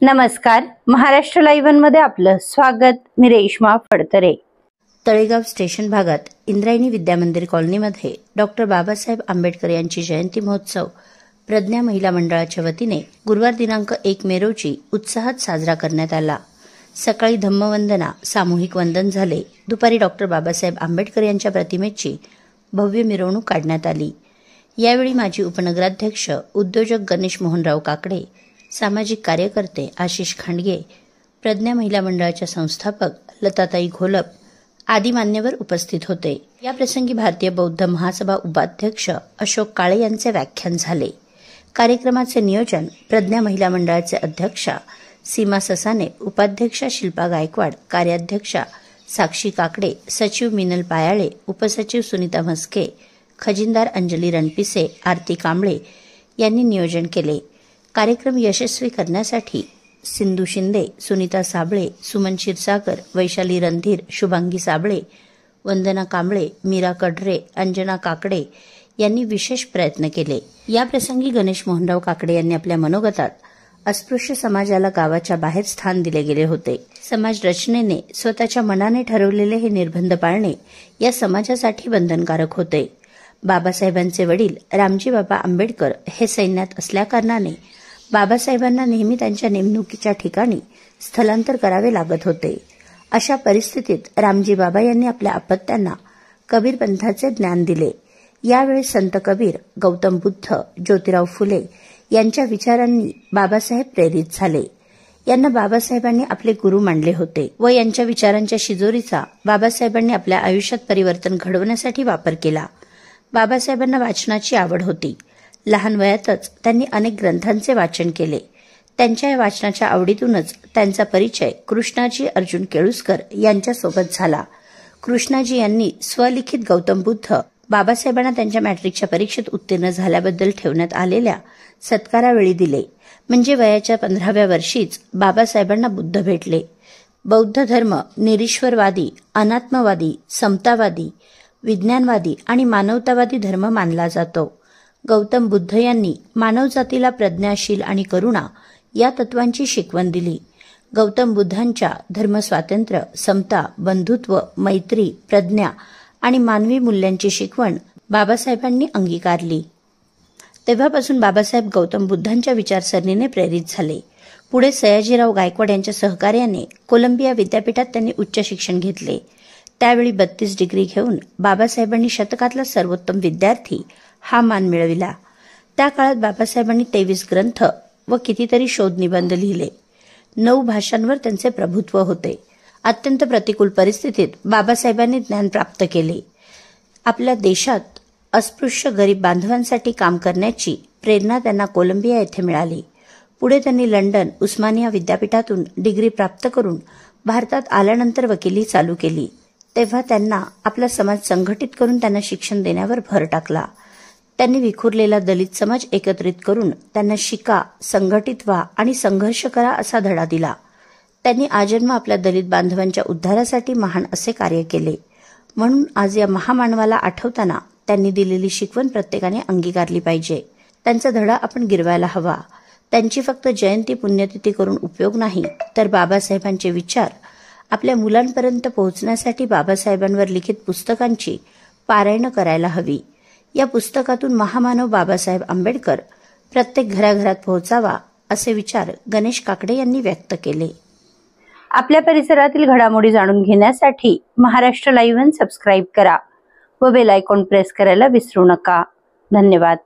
नमस्कार, महाराष्ट्र लाईव्ह मध्ये आपलं स्वागत. मी रेश्मा फडतरे. तळेगाव स्टेशन भागात इंद्रायणी विद्यामंदिर कॉलनीमध्ये डॉक्टर बाबासाहेब आंबेडकर यांची जयंती महोत्सव प्रज्ञा महिला मंडळाच्या वतीने गुरुवार दिनांक 1 मे रोजी उत्साहात साजरा करण्यात आला. सकाळी धम्मवंदना, सामूहिक वंदन झाले. दुपारी डॉक्टर बाबासाहेब आंबेडकर यांच्या प्रतिमेची भव्य मिरवणूक काढण्यात आली. यावेळी माजी उपनगराध्यक्ष उद्योजक गणेश मोहनराव काकडे, सामाजिक कार्यकर्ते आशिष खांडगे, प्रज्ञा महिला मंडळाच्या संस्थापक लताताई घोलप आदी मान्यवर उपस्थित होते. या प्रसंगी भारतीय बौद्ध महासभा उपाध्यक्ष अशोक काळे यांचे व्याख्यान झाले. कार्यक्रमाचे नियोजन प्रज्ञा महिला मंडळाचे अध्यक्षा सीमा ससाने, उपाध्यक्षा शिल्पा गायकवाड, कार्याध्यक्षा साक्षी काकडे, सचिव मिनल पायाळे, उपसचिव सुनीता म्हस्के, खजिनदार अंजली रणपिसे, आरती कांबळे यांनी नियोजन केले. कार्यक्रम यशस्वी करण्यासाठी सिंधू शिंदे, सुनीता साबळे, सुमन क्षीरसागर, वैशाली रणधीर, शुभांगी साबळे, वंदना कांबळे, मीरा कढरे, अंजना काकडे यांनी विशेष प्रयत्न केले. या प्रसंगी गणेश मोहनराव काकडे यांनी आपल्या मनोगतात अस्पृश्य समाजाला गावाच्या बाहेर स्थान दिले गेले होते. समाज रचनेने स्वतःच्या मनाने ठरवलेले हे निर्बंध पाळणे या समाजासाठी बंधनकारक होते. बाबासाहेबांचे वडील रामजी बाबा आंबेडकर हे सैन्यात असल्याकारणाने बाबासाहेबांना नेहमी त्यांच्या नेमणुकीच्या ठिकाणी स्थलांतर करावे लागत होते. अशा परिस्थितीत रामजी बाबा यांनी आपल्या अपत्यांना कबीर पंथाचे ज्ञान दिले. यावेळी संत कबीर, गौतम बुद्ध, ज्योतिराव फुले यांच्या विचारांनी बाबासाहेब प्रेरित झाले. यांना बाबासाहेबांनी आपले गुरु मानले होते व यांच्या विचारांच्या शिजोरीचा बाबासाहेबांनी आपल्या आयुष्यात परिवर्तन घडवण्यासाठी वापर केला. बाबासाहेबांना वाचनाची आवड होती. लहान वयातच त्यांनी अनेक ग्रंथांचे वाचन केले. त्यांच्या या वाचनाच्या आवडीतूनच त्यांचा परिचय कृष्णाजी अर्जुन केळुस्कर यांच्यासोबत झाला. कृष्णाजी यांनी स्वलिखित गौतम बुद्ध बाबासाहेबांना त्यांच्या मॅट्रिकच्या परीक्षेत उत्तीर्ण झाल्याबद्दल ठेवण्यात आलेल्या सत्कारावेळी दिले. म्हणजे वयाच्या 15व्या वर्षीच बाबासाहेबांना बुद्ध भेटले. बौद्ध धर्म निरीश्वरवादी, अनात्मवादी, समतावादी, विज्ञानवादी आणि मानवतावादी धर्म मानला जातो. गौतम बुद्ध यांनी मानवजातीला प्रज्ञाशील आणि करुणा या तत्वांची शिकवण दिली. गौतम बुद्धांच्या धर्मस्वातंत्र्य, समता, बंधुत्व, मैत्री, प्रज्ञा आणि मानवी मूल्यांची शिकवण बाबासाहेबांनी अंगीकारली. तेव्हापासून बाबासाहेब गौतम बुद्धांच्या विचारसरणीने प्रेरित झाले. पुढे सयाजीराव गायकवाड यांच्या सहकार्याने कोलंबिया विद्यापीठात त्यांनी उच्च शिक्षण घेतले. त्यावेळी 32 डिग्री घेऊन बाबासाहेबांनी शतकातला सर्वोत्तम विद्यार्थी हा मान मिळविला. त्या काळात बाबासाहेबांनी 23 ग्रंथ व कितीतरी शोध निबंध लिहिले. 9 भाषांवर त्यांचे प्रभुत्व होते. अत्यंत प्रतिकूल परिस्थितीत बाबासाहेबांनी ज्ञान प्राप्त केले. आपल्या देशात अस्पृश्य गरीब बांधवांसाठी काम करण्याची प्रेरणा त्यांना कोलंबिया येथे मिळाली. पुढे त्यांनी लंडन, उस्मानिया विद्यापीठातून डिग्री प्राप्त करून भारतात आल्यानंतर वकिली चालू केली. तेव्हा त्यांना आपला समाज संघटित करून त्यांना शिक्षण देण्यावर भर टाकला. त्यांनी विखुरलेला दलित समाज एकत्रित करून त्यांना शिका, संघटित व्हा आणि संघर्ष करा असा धडा दिला. त्यांनी आजन्म आपल्या दलित बांधवांच्या उद्धारासाठी महान असे कार्य केले. म्हणून आज या महामानवाला आठवताना त्यांनी दिलेली शिकवण प्रत्येकाने अंगीकारली पाहिजे. त्यांचा धडा आपण गिरवायला हवा. त्यांची फक्त जयंती पुण्यतिथी करून उपयोग नाही, तर बाबासाहेबांचे विचार आपल्या मुलांपर्यंत पोहोचण्यासाठी बाबासाहेबांवर लिखित पुस्तकांची पारायण करायला हवी. या पुस्तकातून महामानव बाबासाहेब आंबेडकर प्रत्येक घराघरात पोहोचावा असे विचार गणेश काकडे यांनी व्यक्त केले. आपल्या परिसरातील घडामोडी जाणून घेण्यासाठी महाराष्ट्र लाईव्ह सबस्क्राईब करा व बेल आयकॉन प्रेस करायला विसरू नका. धन्यवाद.